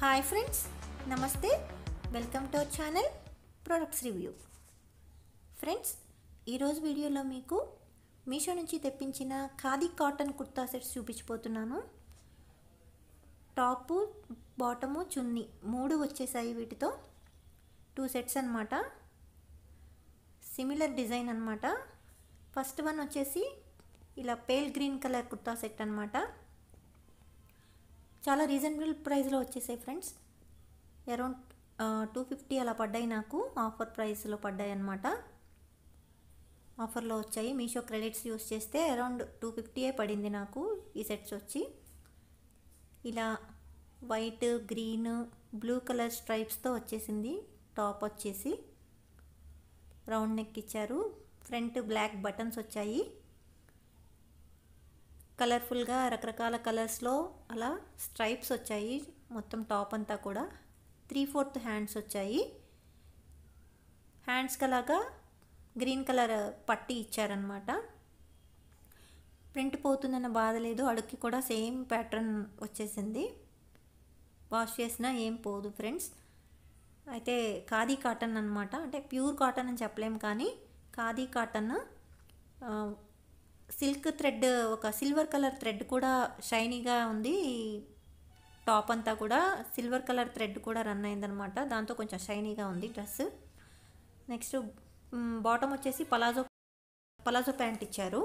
Hi friends, నమస్తే. Welcome to our channel products review. Friends, ఈరోజు వీడియోలో మీకు మీషో నుంచి తెప్పించిన ఖాదీ కాటన్ కుర్తా సెట్స్ చూపించిపోతున్నాను. టాపు, బాటము, చున్నీ 3 వచ్చేసాయి. వీటితో 2 సెట్స్ అన్నమాట. సిమిలర్ డిజైన్ అన్నమాట. ఫస్ట్ వన్ వచ్చేసి ఇలా pale green colour kurta set అన్నమాట. చాలా రీజనబుల్ ప్రైస్లో వచ్చేసాయి ఫ్రెండ్స్. అరౌండ్ 250 అలా పడ్డాయి. నాకు ఆఫర్ ప్రైస్లో పడ్డాయి అన్నమాట. ఆఫర్లో వచ్చాయి. మీషో క్రెడిట్స్ యూస్ చేస్తే అరౌండ్ 250 పడింది నాకు ఈ సెట్స్ వచ్చి. ఇలా వైట్, గ్రీన్, బ్లూ కలర్ స్ట్రైప్స్తో వచ్చేసింది. టాప్ వచ్చేసి రౌండ్ నెక్ ఇచ్చారు. ఫ్రంట్ బ్లాక్ బటన్స్ వచ్చాయి. కలర్ఫుల్గా రకరకాల కలర్స్లో అలా స్ట్రైప్స్ వచ్చాయి. మొత్తం టాప్ అంతా కూడా 3/4 హ్యాండ్స్ వచ్చాయి. హ్యాండ్స్కి అలాగా గ్రీన్ కలర్ పట్టీ ఇచ్చారనమాట. ప్రింట్ పోతుందన్న బాధ లేదు. అడుక్కి కూడా సేమ్ ప్యాటర్న్ వచ్చేసింది. వాష్ చేసినా ఏం పోదు ఫ్రెండ్స్. అయితే ఖాదీ కాటన్ అనమాట. అంటే ప్యూర్ కాటన్ అని చెప్పలేము, కానీ ఖాదీ కాటన్. సిల్క్ థ్రెడ్, ఒక సిల్వర్ కలర్ థ్రెడ్ కూడా షైనీగా ఉంది. టాప్ అంతా కూడా సిల్వర్ కలర్ థ్రెడ్ కూడా రన్ అయిందనమాట. దాంతో కొంచెం షైనీగా ఉంది డ్రెస్. నెక్స్ట్ బాటమ్ వచ్చేసి పలాజో ప్యాంట్ ఇచ్చారు.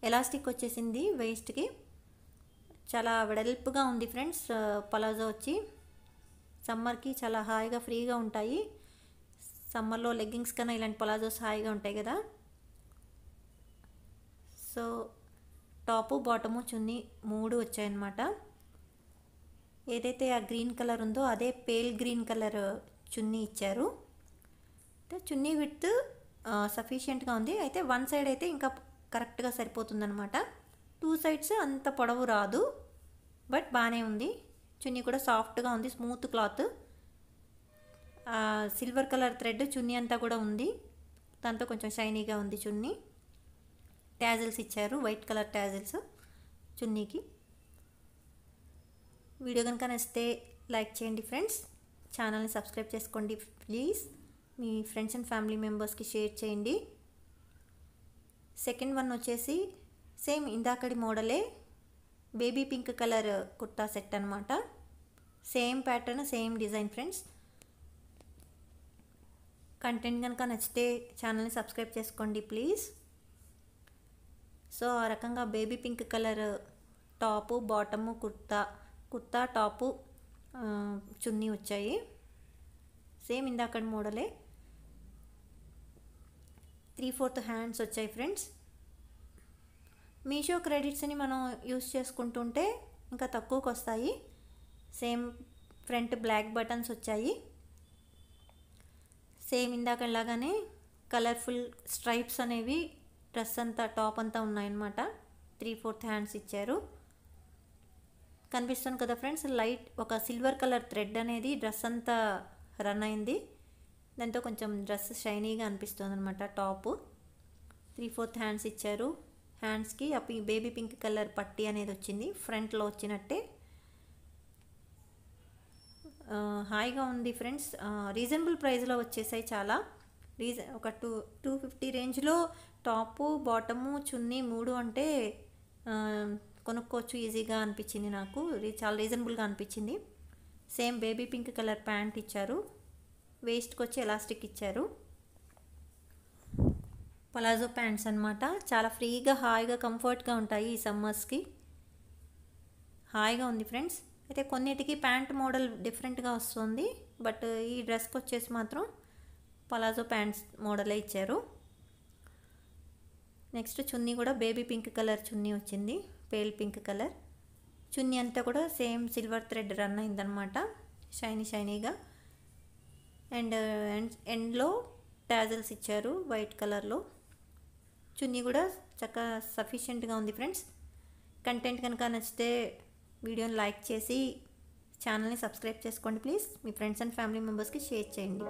ఎలాస్టిక్ వచ్చేసింది వేస్ట్కి. చాలా వెడల్పుగా ఉంది ఫ్రెండ్స్. పలాజో వచ్చి సమ్మర్కి చాలా హాయిగా ఫ్రీగా ఉంటాయి. సమ్మర్లో లెగ్గింగ్స్ కన్నా ఇలాంటి పలాజోస్ హాయిగా ఉంటాయి కదా. సో టాపు, బాటము, చున్నీ 3 వచ్చాయన్నమాట. ఏదైతే ఆ గ్రీన్ కలర్ ఉందో అదే పేల్ గ్రీన్ కలర్ చున్నీ ఇచ్చారు. చున్నీ విడ్త్ సఫిషియెంట్గా ఉంది. అయితే వన్ సైడ్ అయితే ఇంకా కరెక్ట్గా సరిపోతుందన్నమాట. 2 సైడ్స్ అంత పొడవు రాదు, బట్ బాగానే ఉంది. చున్నీ కూడా సాఫ్ట్గా ఉంది, smooth cloth. Silver colour thread chunni అంతా కూడా ఉంది. దాంతో కొంచెం షైనీగా ఉంది చున్నీ. ట్యాజిల్స్ ఇచ్చారు, వైట్ కలర్ ట్యాజిల్స్ చున్నీకి. వీడియో కనుక నచ్చితే లైక్ చేయండి ఫ్రెండ్స్. ఛానల్ని సబ్స్క్రైబ్ చేసుకోండి ప్లీజ్. మీ ఫ్రెండ్స్ అండ్ ఫ్యామిలీ మెంబర్స్కి షేర్ చేయండి. సెకండ్ వన్ వచ్చేసి సేమ్ ఇందాకడి మోడలే, baby pink colour kurta set అనమాట. Same pattern, same design friends. Content కనుక నచ్చితే ఛానల్ని సబ్స్క్రైబ్ చేసుకోండి ప్లీజ్. సో ఆ రకంగా baby pink colour top, bottom, kurta top, chunni వచ్చాయి. సేమ్ ఇందాకటి మోడలే. 3/4 హ్యాండ్స్ వచ్చాయి ఫ్రెండ్స్. మీషో క్రెడిట్స్ని మనం యూస్ చేసుకుంటుంటే ఇంకా తక్కువకి వస్తాయి. సేమ్ ఫ్రంట్ బ్లాక్ బటన్స్ వచ్చాయి. సేమ్ ఇందాకలాగానే కలర్ఫుల్ స్ట్రైప్స్ అనేవి డ్రెస్ అంతా, టాప్ అంతా ఉన్నాయన్నమాట. 3/4 హ్యాండ్స్ ఇచ్చారు. కనిపిస్తుంది కదా ఫ్రెండ్స్, లైట్ ఒక సిల్వర్ కలర్ థ్రెడ్ అనేది డ్రెస్ అంతా రన్ అయింది. దాంతో కొంచెం డ్రెస్ షైనీగా అనిపిస్తుంది అనమాట. టాపు 3/4 హ్యాండ్స్ ఇచ్చారు. హ్యాండ్స్కి బేబీ పింక్ కలర్ పట్టీ అనేది వచ్చింది, ఫ్రంట్లో వచ్చినట్టే. హాయిగా ఉంది ఫ్రెండ్స్. రీజనబుల్ ప్రైస్లో వచ్చేసాయి. చాలా ఒక 250 రేంజ్లో టాపు, బాటము, చున్నీ 3 అంటే కొనుక్కోవచ్చు ఈజీగా అనిపించింది నాకు. చాలా రీజనబుల్గా అనిపించింది. Same baby pink colour pant ఇచ్చారు. వేస్ట్కి వచ్చి ఎలాస్టిక్ ఇచ్చారు. పలాజో ప్యాంట్స్ అనమాట. చాలా ఫ్రీగా, హాయిగా, కంఫర్ట్గా ఉంటాయి ఈ సమ్మర్స్కి. హాయిగా ఉంది ఫ్రెండ్స్. అయితే కొన్నిటికి ప్యాంట్ మోడల్ డిఫరెంట్గా వస్తుంది, బట్ ఈ డ్రెస్కి వచ్చేసి మాత్రం పలాజో ప్యాంట్స్ మోడలే ఇచ్చారు. నెక్స్ట్ చున్నీ కూడా బేబీ పింక్ కలర్ చున్నీ వచ్చింది, పేల్ పింక్ కలర్ చున్నీ అంతా కూడా సేమ్ సిల్వర్ థ్రెడ్ రన్ అయిందనమాట, షైనీగా. అండ్ ఎండ్లో టాజిల్స్ ఇచ్చారు వైట్ కలర్లో. చున్నీ కూడా చక్కగా సఫిషియెంట్గా ఉంది ఫ్రెండ్స్. కంటెంట్ కనుక నచ్చితే వీడియోని లైక్ చేసి ఛానల్ని సబ్స్క్రైబ్ చేసుకోండి ప్లీజ్. మీ ఫ్రెండ్స్ అండ్ ఫ్యామిలీ మెంబర్స్కి షేర్ చేయండి.